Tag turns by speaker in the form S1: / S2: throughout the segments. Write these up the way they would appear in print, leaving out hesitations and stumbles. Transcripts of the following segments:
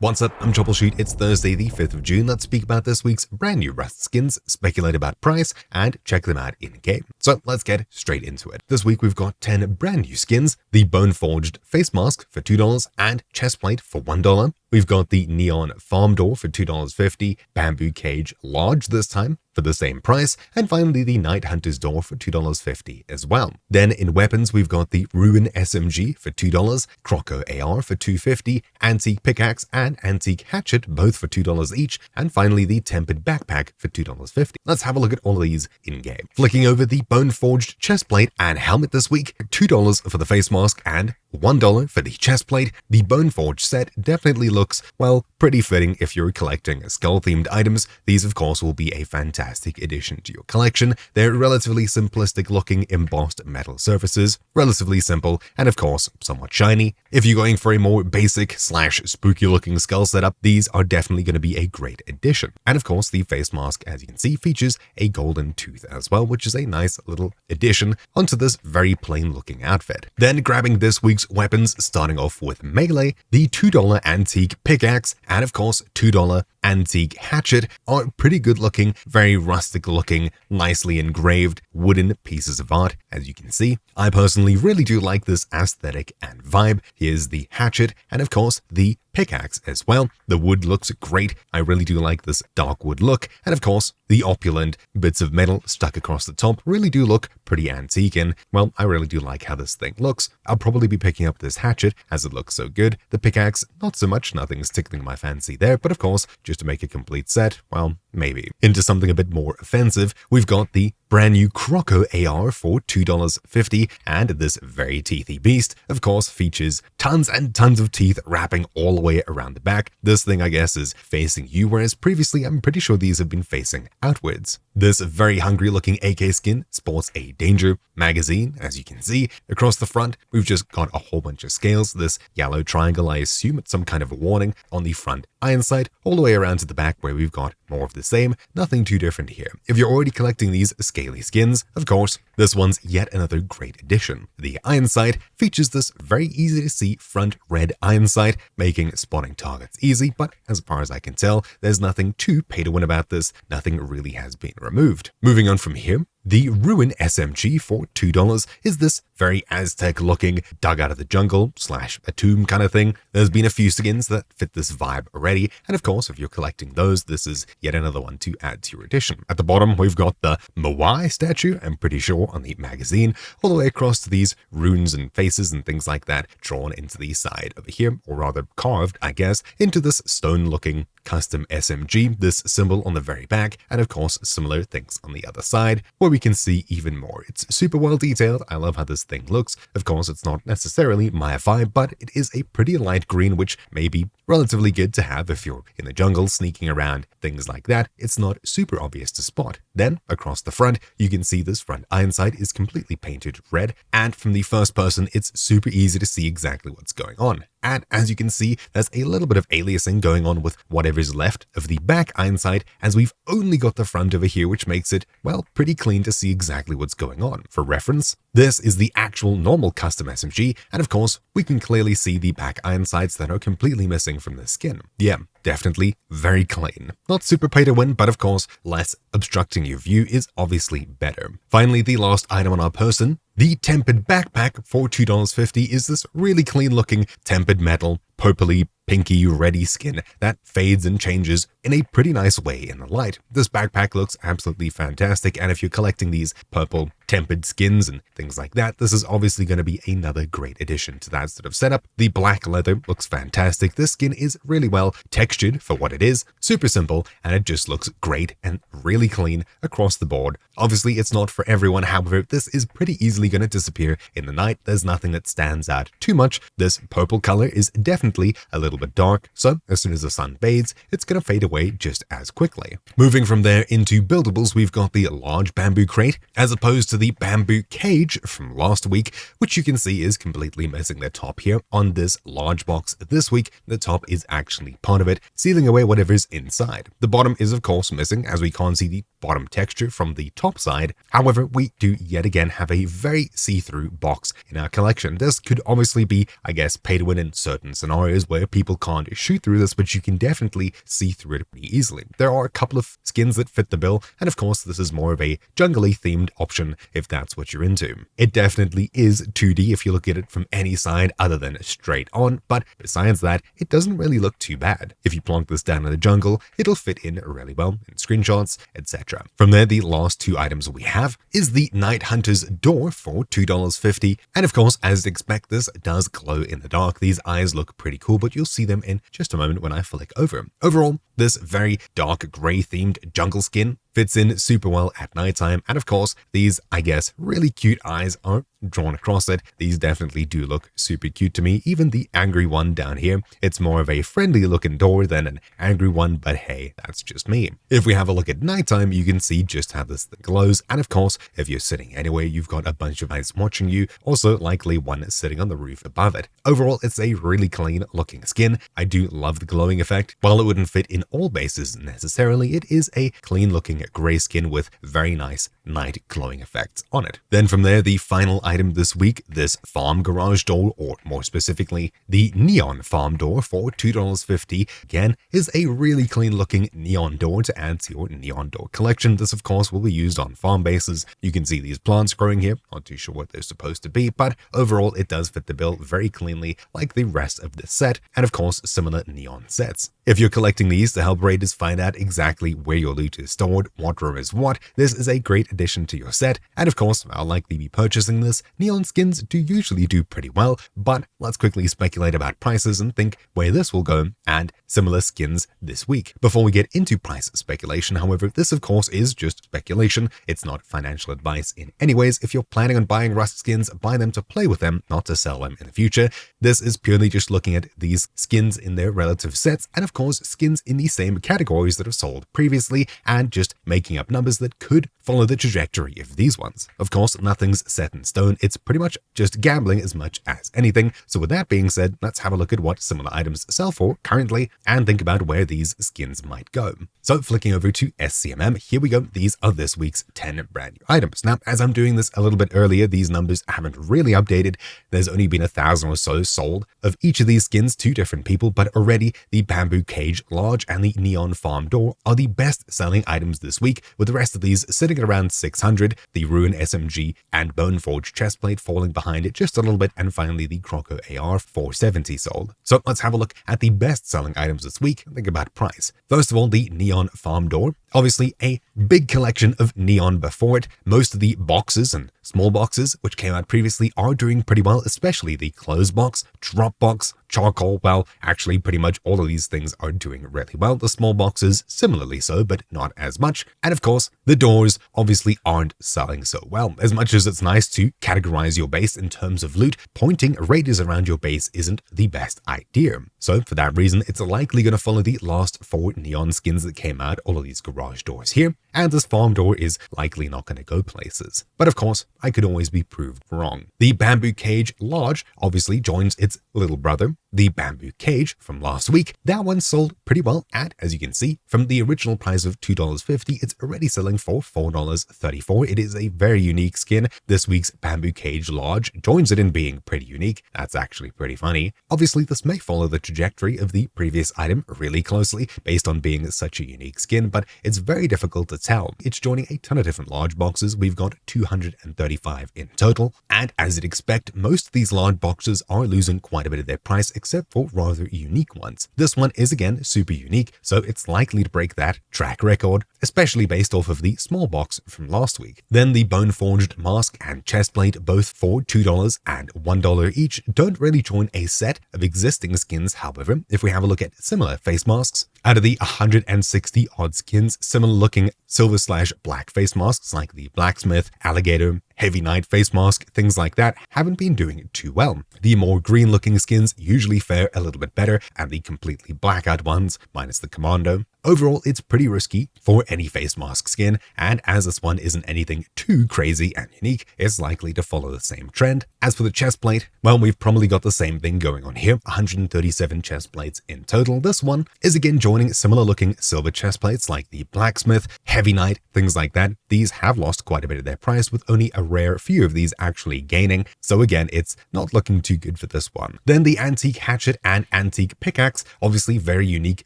S1: What's up? I'm Troubleshoot. It's Thursday, the 5th of June. Let's speak about this week's brand new Rust skins, speculate about price, and check them out in-game. So let's get straight into it. This week we've got 10 brand new skins, the Boneforged Facemask for $2 and Chestplate for $1. We've got the Neon Farm Door for $2.50, Bamboo Cage Large this time for the same price, and finally the Night Hunter's Door for $2.50 as well. Then in weapons, we've got the Ruin SMG for $2, Croco AR for $2.50, Antique Pickaxe and Antique Hatchet both for $2 each, and finally the Tempered Backpack for $2.50. Let's have a look at all of these in-game. Flicking over the Boneforged Chestplate and Helmet this week, $2 for the face mask and $1 for the chestplate. The Boneforged set definitely looks, well, pretty fitting if you're collecting skull-themed items. These, of course, will be a fantastic addition to your collection. They're relatively simplistic-looking embossed metal surfaces, relatively simple, and of course, somewhat shiny. If you're going for a more basic/spooky-looking skull setup, these are definitely going to be a great addition. And of course, the face mask, as you can see, features a golden tooth as well, which is a nice little addition onto this very plain-looking outfit. Then grabbing this week's weapons, starting off with melee, the $2 Antique Pickaxe and of course $2 Antique Hatchet are pretty good looking, very rustic looking, nicely engraved wooden pieces of art, as you can see. I personally really do like this aesthetic and vibe. Here's the hatchet and of course the pickaxe as well. The wood looks great. I really do like this dark wood look, and of course the opulent bits of metal stuck across the top really do look pretty antique, and well, I really do like how this thing looks. I'll probably be picking up this hatchet as it looks so good. The pickaxe, not so much, nothing's tickling my fancy there, but of course, just to make a complete set, well, maybe. Into something a bit more offensive, we've got the brand new Croco AR for $2.50, and this very teethy beast, of course, features tons and tons of teeth wrapping all the way around the back. This thing, I guess, is facing you, whereas previously I'm pretty sure these have been facing outwards. This very hungry looking AK skin sports a Danger magazine, as you can see. Across the front, we've just got a whole bunch of scales. This yellow triangle, I assume it's some kind of a warning on the front iron sight, all the way around to the back where we've got more of the same, nothing too different here. If you're already collecting these scaly skins, of course, this one's yet another great addition. The iron sight features this very easy to see front red iron sight, making spotting targets easy, but as far as I can tell, there's nothing too pay to win about this. Nothing really has been removed. Moving on from here, the Ruin SMG for $2 is this very Aztec-looking, dug out of the jungle / a tomb kind of thing. There's been a few skins that fit this vibe already, and of course, if you're collecting those, this is yet another one to add to your addition. At the bottom, we've got the Moai statue, I'm pretty sure, on the magazine, all the way across to these runes and faces and things like that drawn into the side over here, or rather carved, I guess, into this stone-looking custom SMG, this symbol on the very back, and of course, similar things on the other side, where we can see even more. It's super well detailed. I love how this thing looks. Of course, it's not necessarily my vibe, but it is a pretty light green, which may be relatively good to have if you're in the jungle sneaking around, things like that. It's not super obvious to spot. Then, across the front, you can see this front iron sight is completely painted red, and from the first person, it's super easy to see exactly what's going on. And as you can see, there's a little bit of aliasing going on with whatever's left of the back iron sight, as we've only got the front over here, which makes it, well, pretty clean to see exactly what's going on. For reference, this is the actual normal custom SMG, and of course, we can clearly see the back iron sights that are completely missing from the skin. Yeah, definitely very clean. Not super pay to win, but of course, less obstructing your view is obviously better. Finally, the last item on our person, the Tempered Backpack for $2.50 is this really clean looking tempered metal, purpley, pinky, reddy skin that fades and changes in a pretty nice way in the light. This backpack looks absolutely fantastic, and if you're collecting these purple tempered skins and things like that, this is obviously going to be another great addition to that sort of setup. The black leather looks fantastic. This skin is really well textured for what it is, super simple, and it just looks great and really clean across the board. Obviously, it's not for everyone, however, this is pretty easily going to disappear in the night. There's nothing that stands out too much. This purple color is definitely a little bit dark, so as soon as the sun fades, it's going to fade away just as quickly. Moving from there into buildables, we've got the large bamboo crate, as opposed to the bamboo cage from last week, which you can see is completely missing the top here. On this large box this week, the top is actually part of it, sealing away whatever's inside. The bottom is of course missing, as we can't see the bottom texture from the top side. However, we do yet again have a very see-through box in our collection. This could obviously be, I guess, pay to win in certain scenarios where people can't shoot through this, but you can definitely see through it pretty easily. There are a couple of skins that fit the bill, and of course this is more of a jungly themed option if that's what you're into. It definitely is 2D if you look at it from any side other than straight on, but besides that, it doesn't really look too bad. If you plonk this down in the jungle, it'll fit in really well in screenshots, etc. From there, the last two items we have is the Night Hunter's Door for $2.50, and of course, as expect, this does glow in the dark. These eyes look pretty cool, but you'll see them in just a moment when I flick over. Overall, this very dark gray themed jungle skin fits in super well at nighttime, and of course, these, I guess, really cute eyes are drawn across it. These definitely do look super cute to me. Even the angry one down here, it's more of a friendly looking door than an angry one, but hey, that's just me. If we have a look at nighttime, you can see just how this thing glows, and of course, if you're sitting anywhere, you've got a bunch of eyes watching you, also likely one sitting on the roof above it. Overall, it's a really clean looking skin. I do love the glowing effect. While it wouldn't fit in all bases necessarily, it is a clean looking gray skin with very nice night glowing effects on it. Then from there, the final item this week, this farm garage door, or more specifically, the neon farm door for $2.50, again, is a really clean looking neon door to add to your neon door collection. This of course will be used on farm bases. You can see these plants growing here, not too sure what they're supposed to be, but overall it does fit the bill very cleanly like the rest of this set, and of course similar neon sets. If you're collecting these to help raiders find out exactly where your loot is stored, what room is what, this is a great addition to your set, and of course, I'll likely be purchasing this. Neon skins do usually do pretty well, but let's quickly speculate about prices and think where this will go and similar skins this week. Before we get into price speculation, however, this of course is just speculation. It's not financial advice in any ways. If you're planning on buying Rust skins, buy them to play with them, not to sell them in the future. This is purely just looking at these skins in their relative sets, and of course skins in the same categories that have sold previously, and just making up numbers that could follow the trajectory of these ones. Of course, nothing's set in stone. It's pretty much just gambling as much as anything. So with that being said, let's have a look at what similar items sell for currently and think about where these skins might go. So flicking over to SCMM, here we go. These are this week's 10 brand new items. Now, as I'm doing this a little bit earlier, these numbers haven't really updated. There's only been 1,000 or so sold of each of these skins to different people, but already the Bamboo Cage Large and the Neon Farm Door are the best selling items this week, with the rest of these sitting at around 600, the Ruin SMG and Boneforged Chestplate falling behind it just a little bit, and finally the Croco AR 470 sold. So let's have a look at the best selling items this week and think about price. First of all, the Neon Farm Door. Obviously a big collection of neon before it. Most of the boxes and small boxes which came out previously are doing pretty well, especially the closed box, drop box, charcoal. Well, actually pretty much all of these things are doing really well. The small boxes similarly so, but not as much. And of course, the doors obviously aren't selling so well. As much as it's nice to categorize your base in terms of loot, pointing radius around your base isn't the best idea. So for that reason, it's likely going to follow the last 4 neon skins that came out, all of these garage doors here, and this farm door is likely not going to go places. But of course, I could always be proved wrong. The Bamboo Cage Large obviously joins its little brother, the Bamboo Cage from last week. That one sold pretty well at, as you can see, from the original price of $2.50, it's already selling for $4.34. It is a very unique skin. This week's Bamboo Cage Large joins it in being pretty unique. That's actually pretty funny. Obviously, this may follow the trajectory of the previous item really closely based on being such a unique skin, but it's very difficult to tell. It's joining a ton of different large boxes. We've got 235 in total, and as you'd expect, most of these large boxes are losing quite a bit of their price, except for rather unique ones. This one is again super unique, so it's likely to break that track record, especially based off of the small box from last week. Then the Boneforged Mask and Chestplate, both for $2 and $1 each, don't really join a set of existing skins. However, if we have a look at similar face masks, out of the 160 odd skins, similar looking silver/black face masks like the Blacksmith, Alligator, Heavy Knight face mask, things like that, haven't been doing too well. The more green looking skins usually fare a little bit better, and the completely blackout ones, minus the Commando, overall it's pretty risky for any face mask skin, and as this one isn't anything too crazy and unique, it's likely to follow the same trend. As for the chest plate, well, we've probably got the same thing going on here, 137 chest plates in total. This one is again joining similar looking silver chest plates like the Blacksmith, Heavy Knight, things like that. These have lost quite a bit of their price, with only a rare few of these actually gaining, so again, it's not looking too good for this one. Then the Antique Hatchet and Antique Pickaxe, obviously very unique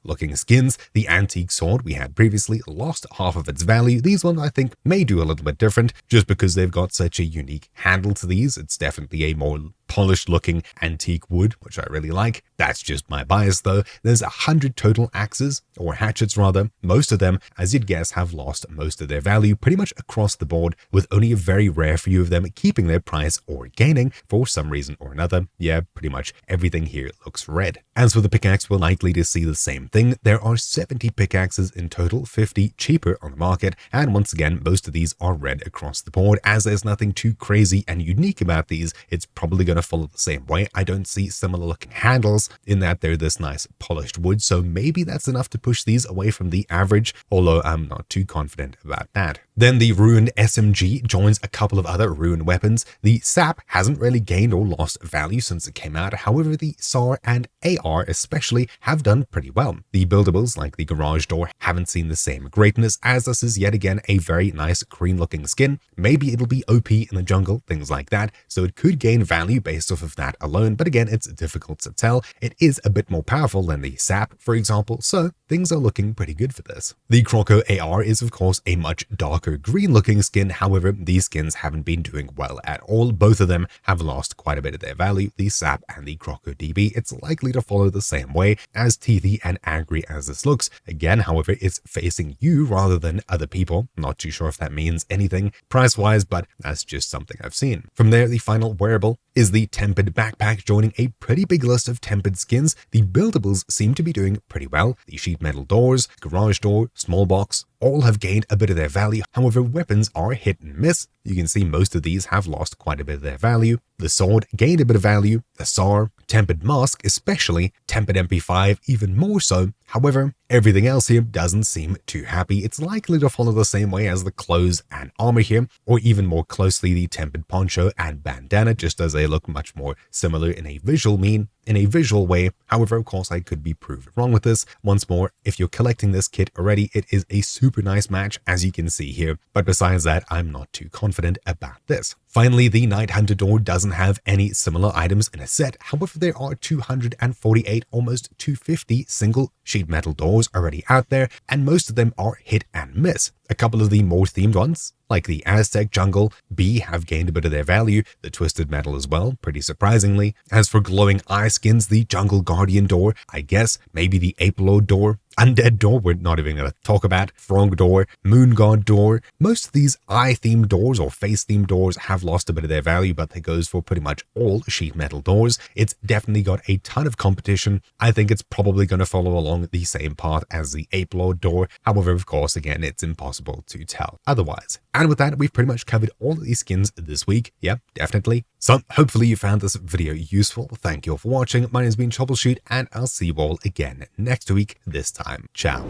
S1: looking skins. The Antique Sword we had previously lost half of its value. These ones I think may do a little bit different, just because they've got such a unique handle to these. It's definitely a more polished looking antique wood, which I really like. That's just my bias though. There's 100 total axes, or hatchets rather. Most of them, as you'd guess, have lost most of their value pretty much across the board, with only a very rare few of them keeping their price or gaining for some reason or another. Yeah, pretty much everything here looks red. As for the pickaxe, we're likely to see the same thing. There are 70 pickaxes in total, 50 cheaper on the market, and once again, most of these are red across the board. As there's nothing too crazy and unique about these, it's probably going to follow the same way. I don't see similar looking handles in that they're this nice polished wood, so maybe that's enough to push these away from the average, although I'm not too confident about that. Then the Ruined SMG joins a couple of other ruined weapons. The SAP hasn't really gained or lost value since it came out, however the SAR and AR especially have done pretty well. The buildables like the Garage Door haven't seen the same greatness, as this is yet again a very nice green looking skin. Maybe it'll be OP in the jungle, things like that, so it could gain value based off of that alone, but again, it's difficult to tell. It is a bit more powerful than the SAP, for example, so things are looking pretty good for this. The Croco AR is of course a much darker green looking skin, however, these skins haven't been doing well at all. Both of them have lost quite a bit of their value, the SAP and the Croco DB. It's likely to follow the same way, as teethy and angry as this looks. Again, however, it's facing you rather than other people. Not too sure if that means anything price-wise, but that's just something I've seen. From there, the final wearable is the Tempered Backpack, joining a pretty big list of tempered skins. The buildables seem to be doing pretty well. The sheet metal doors, garage door, small box, all have gained a bit of their value. However, weapons are hit and miss. You can see most of these have lost quite a bit of their value. The sword gained a bit of value, the SAR, tempered mask especially, tempered MP5 even more so. However, everything else here doesn't seem too happy. It's likely to follow the same way as the clothes and armor here, or even more closely the tempered poncho and bandana, just as they look much more similar in a visual way. However, of course, I could be proved wrong with this. Once more, if you're collecting this kit already, it is a super nice match, as you can see here. But besides that, I'm not too confident about this. Finally, the Night Hunter door doesn't have any similar items in a set. However, there are 248, almost 250 single sheet metal doors already out there, and most of them are hit and miss. A couple of the more themed ones, like the Aztec Jungle B, have gained a bit of their value, the Twisted Metal as well, pretty surprisingly. As for glowing eye skins, the Jungle Guardian door, I guess, maybe the Ape Lord door, Undead door, we're not even going to talk about, Frog door, Moon God door. Most of these eye-themed doors or face-themed doors have lost a bit of their value, but that goes for pretty much all sheet metal doors. It's definitely got a ton of competition. I think it's probably going to follow along the same path as the Ape Lord door. However, of course, again, it's impossible to tell otherwise. And with that, we've pretty much covered all of these skins this week. Yeah, definitely. So hopefully you found this video useful. Thank you all for watching. My name's been Troubleshoot, and I'll see you all again next week this time. Ciao.